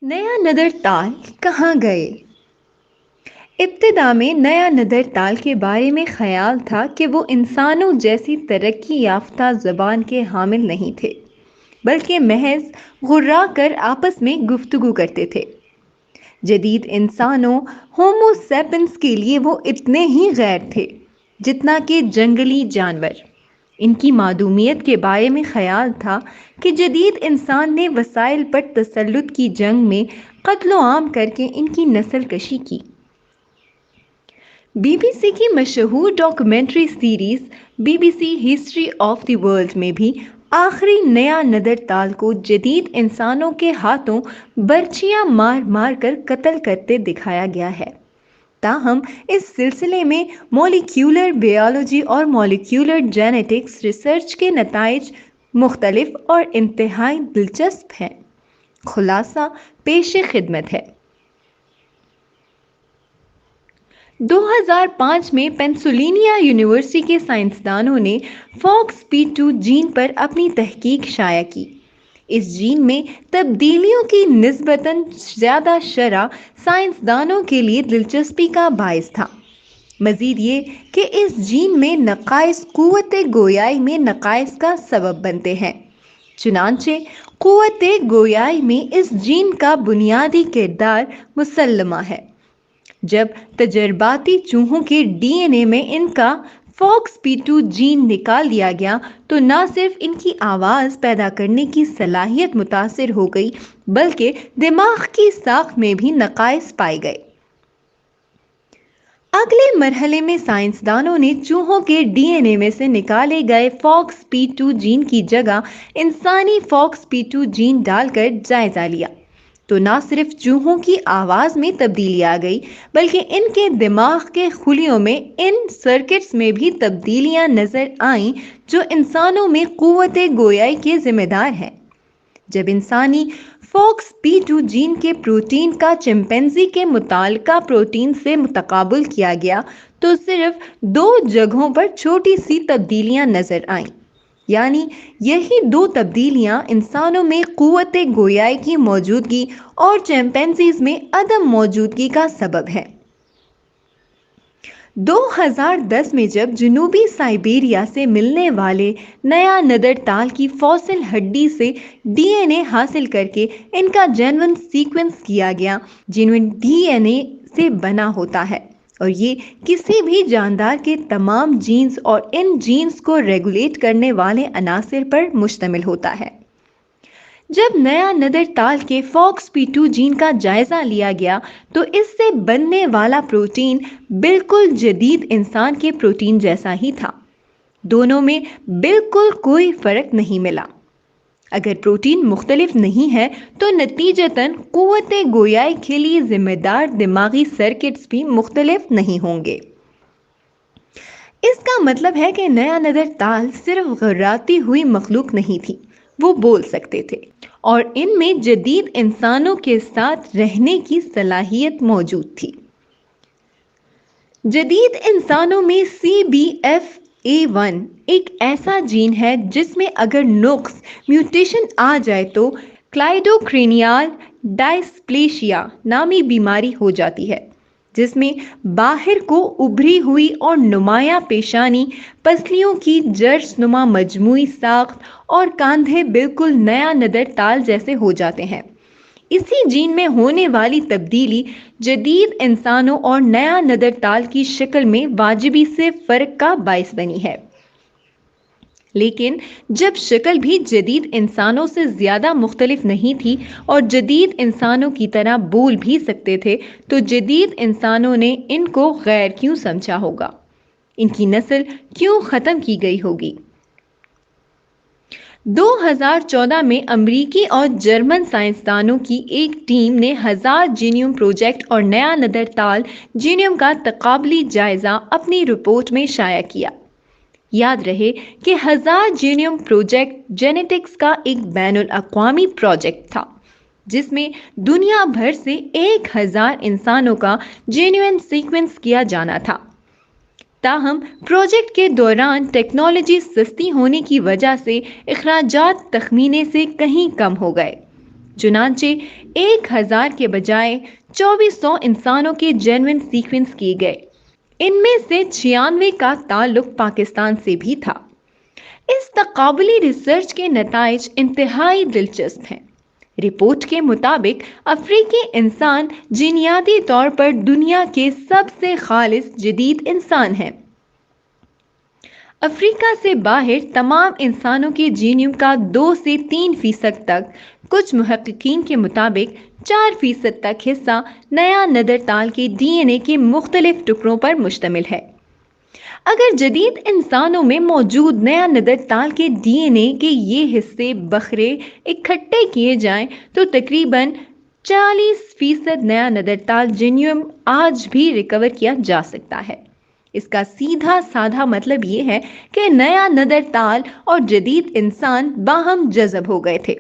नया नदर ताल कहाँ गए? इब्तिदा में नया नदर ताल के बारे में ख्याल था कि वो इंसानों जैसी तरक्की याफ्ता ज़बान के हामिल नहीं थे, बल्कि महज गुर्रा कर आपस में गुफ्तगू करते थे। जदीद इंसानों होमो सेपियंस के लिए वो इतने ही गैर थे जितना कि जंगली जानवर। इनकी मादूमियत के बारे में ख्याल था कि जदीद इंसान ने वसाइल पर तसल्लुत की जंग में कत्लो आम करके इनकी नस्ल कशी की। बीबीसी की मशहूर documentary series BBC history of the world में भी आखिरी नया नदर ताल को जदीद इंसानों के हाथों बर्छियां मार मार कर कत्ल करते दिखाया गया है। ताहम इस सिलसिले में मॉलिक्यूलर बायोलॉजी और मॉलिक्यूलर जेनेटिक्स रिसर्च के नताइज मुख्तलिफ और इंतहाई दिलचस्प हैं। खुलासा पेश खिदमत है। 2005 में पेंसिल्वेनिया यूनिवर्सिटी के साइंसदानों ने FOXP2 जीन पर अपनी तहकीक शाया की। इस जीन में तब्दीलियों की निस्बतन ज़्यादा शरह साइंसदानों के लिए दिलचस्पी का बायस था। मज़ीद ये कि इस जीन में नक़ाइस क़ुव्वत गोयाई में नक़ाइस का सबब बनते हैं। चुनांचे क़ुव्वत गोयाई में इस जीन का बुनियादी किरदार मुसल्लमा है। जब तजर्बाती चूहों के डीएनए में इनका FOXP2 जीन निकाल दिया गया तो न सिर्फ इनकी आवाज़ पैदा करने की सलाहियत मुतासिर हो गई, बल्कि दिमाग की साख में भी नक़ाइस पाए गए। अगले मरहले में साइंसदानों ने चूहों के डीएनए में से निकाले गए FOXP2 जीन की जगह इंसानी FOXP2 जीन डालकर जायजा लिया तो ना सिर्फ चूहों की आवाज़ में तब्दीली आ गई, बल्कि इनके दिमाग के खुलियों में इन सर्किट्स में भी तब्दीलियां नजर आईं जो इंसानों में क़ुव्वत गोयाई के जिम्मेदार हैं। जब इंसानी FOXP2 जीन के प्रोटीन का चिंपैंजी के मुतालिका प्रोटीन से मुतकाबल किया गया तो सिर्फ 2 जगहों पर छोटी सी तब्दीलियां नजर आईं। यानी यही 2 तब्दीलियां इंसानों में क़ुव्वत गोयाई की मौजूदगी और चिंपैंजीज में अदम मौजूदगी का सबब है। 2010 में जब जनूबी साइबेरिया से मिलने वाले नया नदर ताल की फॉसिल हड्डी से डीएनए हासिल करके इनका जेन्युइन सीक्वेंस किया गया, जेन्युइन डीएनए से बना होता है और ये किसी भी जानदार के तमाम जीन्स और इन जीन्स को रेगुलेट करने वाले अनासिर पर मुश्तमिल होता है। जब नया नदर ताल के FOXP2 जीन का जायजा लिया गया तो इससे बनने वाला प्रोटीन बिल्कुल जदीद इंसान के प्रोटीन जैसा ही था। दोनों में बिल्कुल कोई फर्क नहीं मिला। अगर प्रोटीन मुख्तलिफ नहीं है तो नतीजतन क़ुव्वत गोयाई के लिए जिम्मेदार दिमागी सर्किट्स भी मुख्तलिफ नहीं होंगे। इसका मतलब है कि नया नदर ताल सिर्फ गर्राती हुई मखलूक नहीं थी, वो बोल सकते थे और इनमें जदीद इंसानों के साथ रहने की सलाहियत मौजूद थी। जदीद इंसानों में CBFA1 एक ऐसा जीन है जिसमें अगर नुक्स म्यूटेशन आ जाए तो क्लाइडोक्रेनियल डायस्प्लेशिया नामी बीमारी हो जाती है, जिसमें बाहर को उभरी हुई और नुमाया पेशानी, पसलियों की जर्सनुमा मजमूई साख्त और कंधे बिल्कुल नया नदर ताल जैसे हो जाते हैं। इसी जीन में होने वाली तब्दीली जदीद इंसानों और नया नदर ताल की शक्ल में वाजिबी से फर्क का बायस बनी है। लेकिन जब शक्ल भी जदीद इंसानों से ज़्यादा मुख्तलिफ नहीं थी और जदीद इंसानों की तरह बोल भी सकते थे तो जदीद इंसानों ने इनको गैर क्यों समझा होगा? इनकी नस्ल क्यों ख़त्म की गई होगी? 2014 में अमरीकी और जर्मन साइंसदानों की एक टीम ने 1000 जीनियम प्रोजेक्ट और नया नदर ताल जीनियम का तकाबली जायजा अपनी रिपोर्ट में शाया किया। याद रहे कि 1000 जीनियम प्रोजेक्ट जेनेटिक्स का एक बैनुल अक़वामी प्रोजेक्ट था जिसमें दुनिया भर से 1000 इंसानों का जेन्युइन सीक्वेंस किया जाना था। ताहम प्रोजेक्ट के दौरान टेक्नोलॉजी सस्ती होने की वजह से इखराजात तखमीने से कहीं कम हो गए, चुनाचे 1000 के बजाय 2400 इंसानों के जेन्युइन सीक्वेंस किए गए। इनमें से 96 का ताल्लुक पाकिस्तान से भी था। इस तकाबुली रिसर्च के नताइज इंतहाई दिलचस्प हैं। रिपोर्ट के मुताबिक अफ्रीकी इंसान जीनियाती तौर पर दुनिया के सबसे खालिस जदीद इंसान हैं। अफ्रीका से बाहर तमाम इंसानों के जीनोम का 2 से 3% तक, कुछ मुहक्किकीन के मुताबिक 4% तक हिस्सा नया नदरताल के डीएनए के मुख्तलिफ टुकड़ों पर मुश्तमिल है। अगर जदीद इंसानों में मौजूद नया नदरताल के डीएनए के ये हिस्से बखरे इकट्ठे किए जाएं तो तकरीबन 40% नया नदरताल जीनोम आज भी रिकवर किया जा सकता है। इसका सीधा साधा मतलब ये है कि नया नदरताल और जदीद इंसान बाहम जज़ब हो गए थे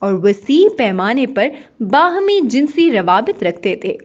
और वसी पैमाने पर बाहमी जिनसी रवाबित रखते थे।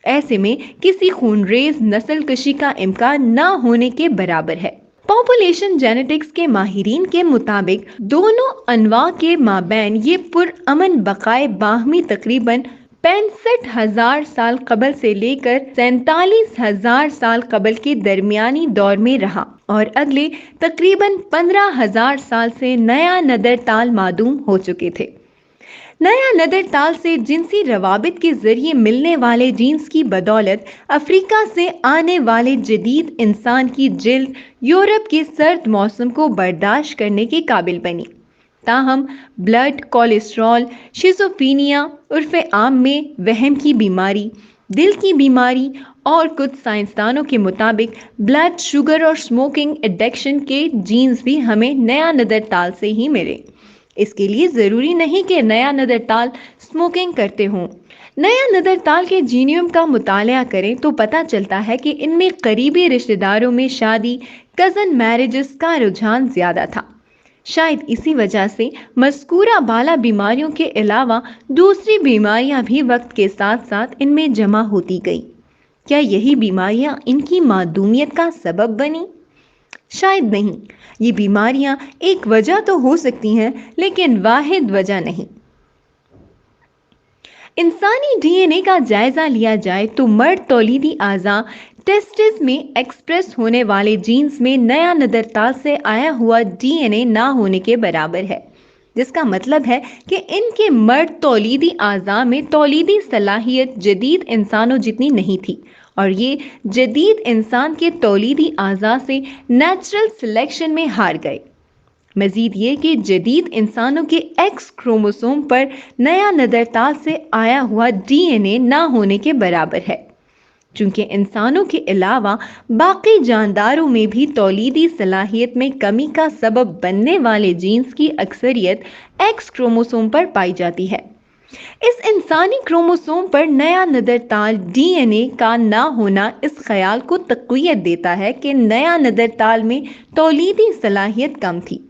ऐसे में किसी खूनरेज नस्ल कशी का इम्कान न होने के बराबर है। पॉपुलेशन जेनेटिक्स के माहिरीन के मुताबिक दोनों अनवा के माबैन ये पुरअमन बकाए बाहमी तकरीबन 65,000 साल कबल से लेकर 47,000 साल कबल के दरमियानी दौर में रहा और अगले तकरीबन 15,000 साल से नया नदरताल मादूम हो चुके थे। नया नदरताल से जिनसी रवाबित के जरिए मिलने वाले जीन्स की बदौलत अफ्रीका से आने वाले जदीद इंसान की जिल्द यूरोप के सर्द मौसम को बर्दाश्त करने के काबिल बनी। ताहम ब्लड कोलेस्ट्रॉल, शिज़ोफ्रेनिया उर्फ़े आम में वहम की बीमारी, दिल की बीमारी और कुछ साइंसदानों के मुताबिक ब्लड शुगर और स्मोकिंग एडिक्शन के जीन्स भी हमें नया नदरताल से ही मिले। इसके लिए ज़रूरी नहीं कि नया नदरताल स्मोकिंग करते हों। नया नदरताल के जीनोम का मुताला करें तो पता चलता है कि इनमें करीबी रिश्तेदारों में शादी, कज़न मैरिजेस का रुझान ज़्यादा था। शायद इसी वजह से मज़कूरा बाला बीमारियों के अलावा दूसरी बीमारियां भी वक्त के साथ साथ इनमें जमा होती गई। क्या यही बीमारियां इनकी मादूमियत का सबब बनी? शायद नहीं। ये बीमारियां एक वजह तो हो सकती हैं, लेकिन वाहिद वजह नहीं। इंसानी डीएनए का जायजा लिया जाए तो मर्द तौलीदी आज़ा टेस्टिस में एक्सप्रेस होने वाले जीन्स में नया नदरताल से आया हुआ डीएनए ना होने के बराबर है, जिसका मतलब है कि इनके मर्द तौलीदी आज़ा में तौलीदी सलाहियत जदीद इंसानों जितनी नहीं थी और ये जदीद इंसान के तौलीदी आज़ा से नेचुरल सिलेक्शन में हार गए। मजीद ये कि जदीद इंसानों के एक्स क्रोमोसोम पर नया नदरताल से आया हुआ डीएनए ना होने के बराबर है, चूंकि इंसानों के अलावा बाकी जानदारों में भी तौलीदी सलाहियत में कमी का सबब बनने वाले जीन्स की अक्सरियत एक्स क्रोमोसोम पर पाई जाती है। इस इंसानी क्रोमोसोम पर नया नदरताल डीएनए का ना होना इस ख्याल को तक़वियत देता है कि नया नदरताल में तौलीदी सलाहियत कम थी।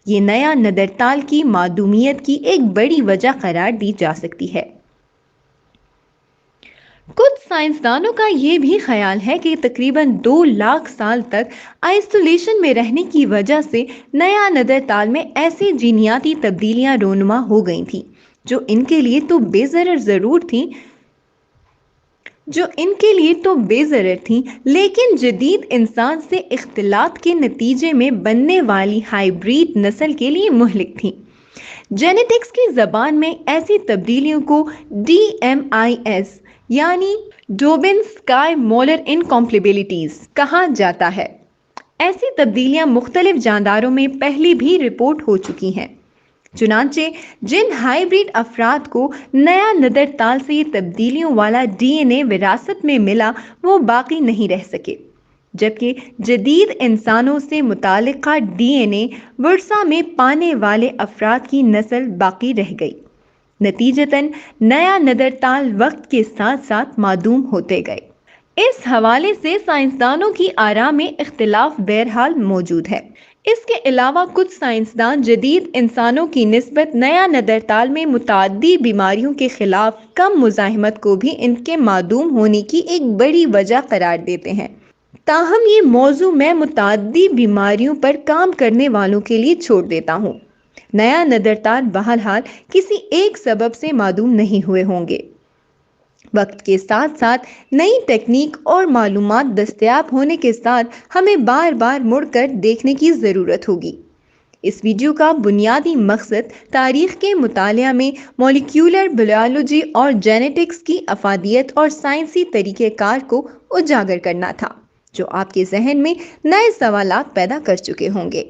ये नया नदरताल की मादूमियत की एक बड़ी वजह करार दी जा सकती है। कुछ साइंसदानों का ये भी ख्याल है कि तकरीबन 2 लाख साल तक आइसोलेशन में रहने की वजह से नया नदरताल में ऐसी जीनियाती तब्दीलियां रोनुमा हो गई थीं जो इनके लिए तो बेज़रर थीं, लेकिन जदीद इंसान से इख्तिलात के नतीजे में बनने वाली हाइब्रिड नस्ल के लिए मुहलिक थीं। जेनेटिक्स की ज़बान में ऐसी तब्दीलियों को DMIS यानी डोबिन-स्काई मोलर इनकॉम्पैटिबिलिटीज़ कहा जाता है। ऐसी तब्दीलियां मुख्तलिफ जानदारों में पहले भी रिपोर्ट हो चुकी हैं। चुनांचे जिन हाइब्रिड अफराद को नया नदरताल से ये तब्दीलियों वाला डीएनए विरासत में मिला वो बाकी नहीं रह सके, जबकि जदीद इंसानों से मुतालिका डीएनए वर्सा में पाने वाले अफराद की नस्ल बाकी रह गई। नतीजतन नया नदरताल वक्त के साथ साथ मादूम होते गए। इस हवाले से साइंसदानों की आरा में इख्तिलाफ बहरहाल मौजूद है। इसके अलावा कुछ साइंसदान जदीद इंसानों की निस्बत नया नदरताल में मुताद्दी बीमारियों के खिलाफ कम मुज़ाहिमत को भी इनके मादूम होने की एक बड़ी वजह करार देते हैं। ताहम ये मौजू मैं मुताद्दी बीमारियों पर काम करने वालों के लिए छोड़ देता हूँ। نیا ندرتان بہرحال کسی ایک سبب سے معدوم نہیں ہوئے ہوں گے۔ وقت کے ساتھ ساتھ نئی ٹیکنیک اور معلومات دستیاب ہونے کے ساتھ ہمیں بار بار مڑ کر دیکھنے کی ضرورت ہوگی۔ اس ویڈیو کا بنیادی مقصد تاریخ کے مطالعہ میں مولیکیولر بائیولوجی اور جینیٹکس کی افادیت اور سائنسی طریقہ کار کو اجاگر کرنا تھا، جو آپ کے ذہن میں نئے سوالات پیدا کر چکے ہوں گے۔